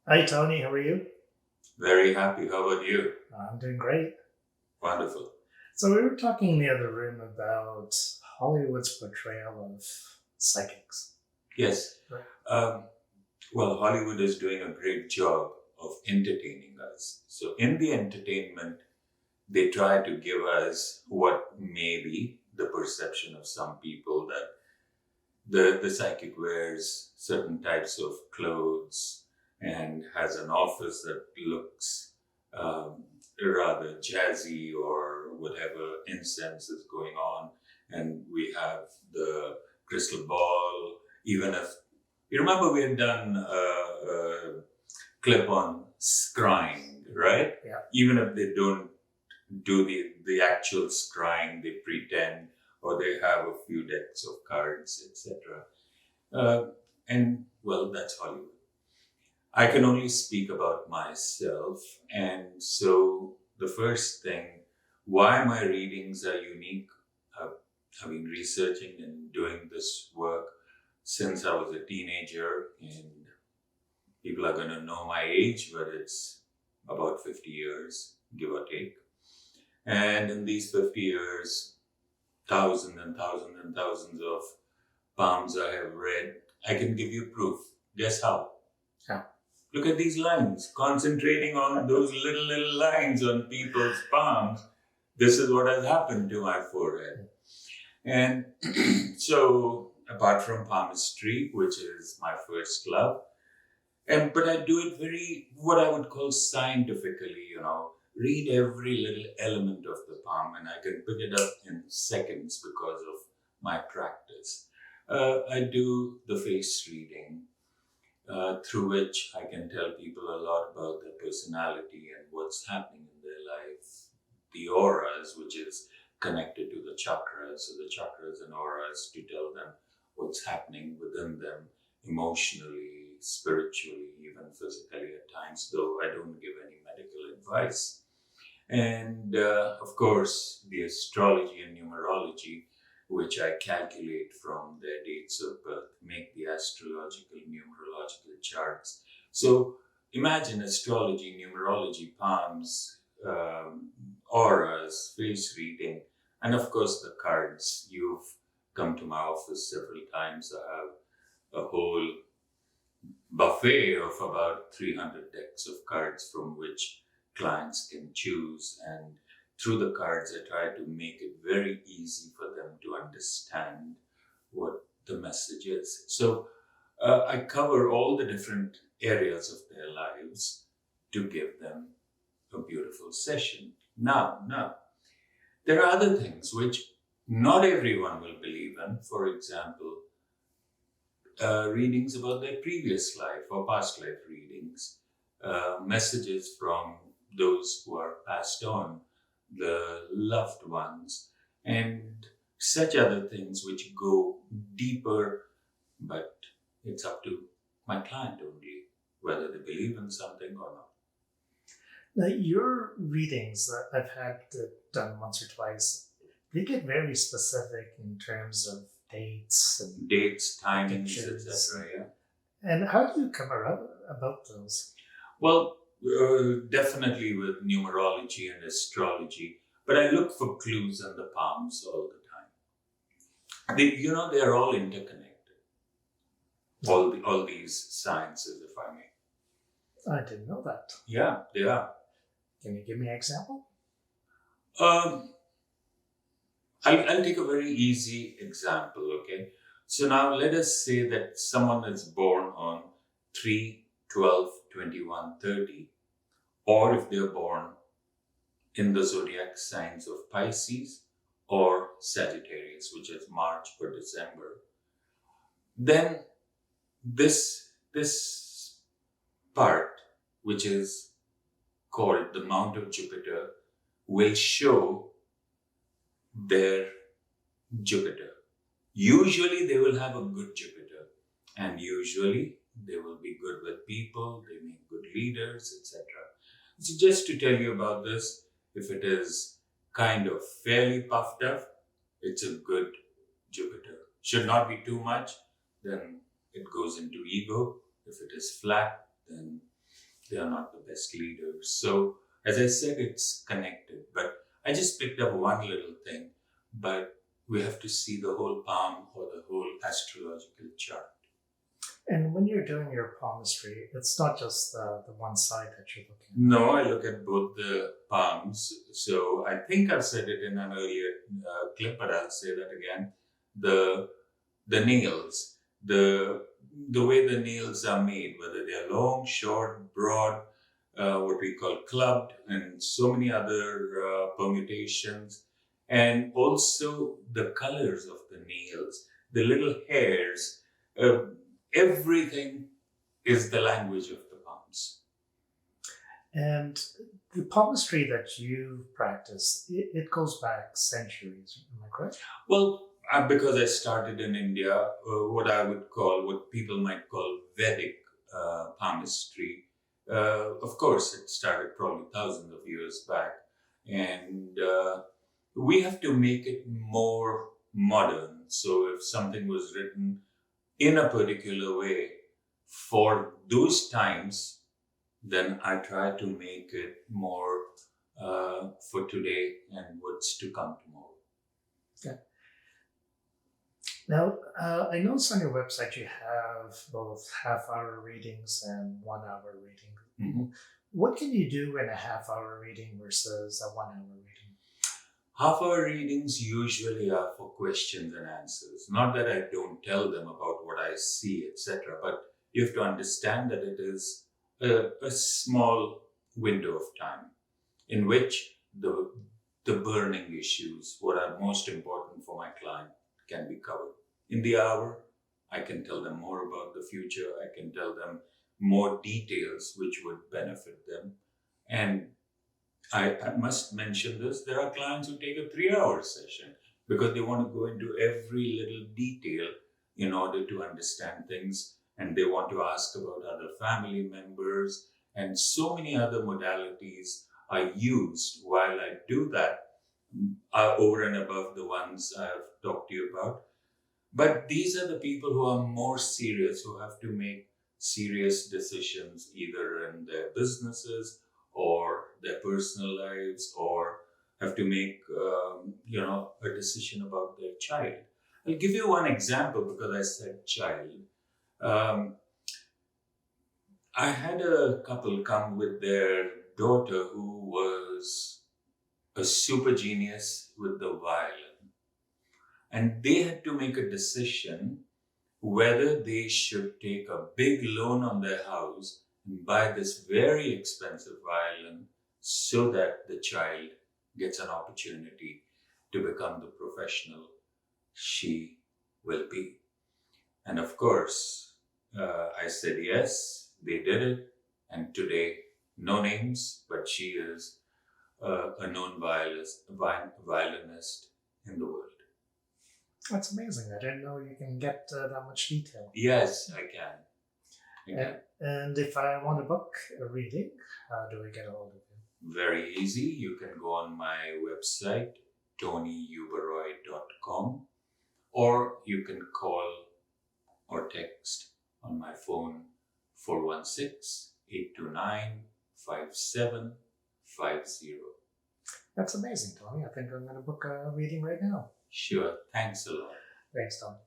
Hi, Tony. How are you? Very happy. How about you? I'm doing great. Wonderful. So, we were talking in the other room about Hollywood's portrayal of psychics. Yes. Right. Um, well, Hollywood is doing a great job of entertaining us. So, in the entertainment, they try to give us what may be the perception of some people that the psychic wears certain types of clothes and has an office that looks um, rather jazzy or whatever incense is going on. And we have the crystal ball, even if you remember we had done a clip on scrying, right? Yeah. Even if they don't do the actual scrying, they pretend or they have a few decks of cards, etc. And well, that's Hollywood. I can only speak about myself. And so the first thing, why my readings are unique, I've been researching and doing this work since I was a teenager, and people are going to know my age, but it's about 50 years, give or take. And in these 50 years, thousands and thousands and thousands of palms I have read. I can give you proof. Guess how? Yeah. Look at these lines, concentrating on those little lines on people's palms. This is what has happened to my forehead. And so, apart from palmistry, which is my first love, but I do it very, what I would call scientifically, read every little element of the palm, and I can pick it up in seconds because of my practice. I do the face reading, through which I can tell people a lot about their personality and what's happening in their life. The auras, which is connected to the chakras, so the chakras and auras to tell them what's happening within them emotionally, spiritually, even physically at times, though I don't give any medical advice. And of course, the astrology and numerology, which I calculate from their dates of birth, make the astrological, numerological charts. So imagine astrology, numerology, palms, auras, face reading, and of course the cards. You've come to my office several times. I have a whole buffet of about 300 decks of cards from which clients can choose. And through the cards, I try to make it very easy for them to understand what the message is. So I cover all the different areas of their lives to give them a beautiful session. Now, there are other things which not everyone will believe in. For example, readings about their previous life or past life readings, messages from those who are passed on, the loved ones, and such other things which go deeper, but it's up to my client only whether they believe in something or not. Now, your readings that I've had done once or twice, they get very specific in terms of dates and Dates, timings, pictures. etc. Yeah. And how do you come around about those? Well, definitely with numerology and astrology, but I look for clues in the palms all the time. They are all interconnected. All these sciences, if I may. I didn't know that. Yeah, they are. Can you give me an example? Um, I'll take a very easy example, okay? So now let us say that someone is born on 3, 12, 21, 30, or if they're born in the zodiac signs of Pisces or Sagittarius, which is March or December, then this part, which is called the Mount of Jupiter, will show their Jupiter. Usually they will have a good Jupiter, and usually they will be good with people, they make good leaders, etc. So just to tell you about this, if it is kind of fairly puffed up, it's a good Jupiter. Should not be too much, then it goes into ego. If it is flat, then They are not the best leaders. So, as I said, it's connected. But I just picked up one little thing. But we have to see the whole palm or the whole astrological chart. And when you're doing your palmistry, it's not just the one side that you're looking at. No, I look at both the palms. So I think I've said it in an earlier clip, but I'll say that again. The nails, the way the nails are made, whether they are long, short, broad, what we call clubbed, and so many other permutations, and also the colors of the nails, the little hairs, everything is the language of the palms. And the palmistry that you practice, it goes back centuries, am I correct? Well, because I started in India, what people might call Vedic palmistry. Of course, it started probably thousands of years back, and we have to make it more modern. So if something was written in a particular way for those times, then I try to make it more for today and what's to come tomorrow. Yeah. Now, I noticed on your website you have both half-hour readings and one-hour readings. Mm-hmm. What can you do in a half-hour reading versus a one-hour reading? Half-hour readings usually are for questions and answers. Not that I don't tell them about what I see, etc., but you have to understand that it is a small window of time in which the burning issues, what are most important for my client, can be covered. In the hour, I can tell them more about the future. I can tell them more details which would benefit them. And I must mention this, there are clients who take a 3-hour session because they want to go into every little detail in order to understand things, and they want to ask about other family members, and so many other modalities are used while I do that, over and above the ones I've talked to you about. But these are the people who are more serious, who have to make serious decisions either in their businesses or their personal lives, or have to make a decision about their child. I'll give you one example because I said child. I had a couple come with their daughter who was a super genius with the violin, and they had to make a decision whether they should take a big loan on their house and buy this very expensive violin so that the child gets an opportunity to become the professional she will be. And of course, I said yes, they did it. And today, no names, but she is a known violinist in the world. That's amazing. I didn't know you can get that much detail. Yes, I can. And if I want to book a reading, how do I get a hold of you? Very easy. You can go on my website, tonyuberoi.com, or you can call or text on my phone, 416-829-5750. That's amazing, Tony. I think I'm going to book a reading right now. Sure. Thanks a lot. Thanks, Tony.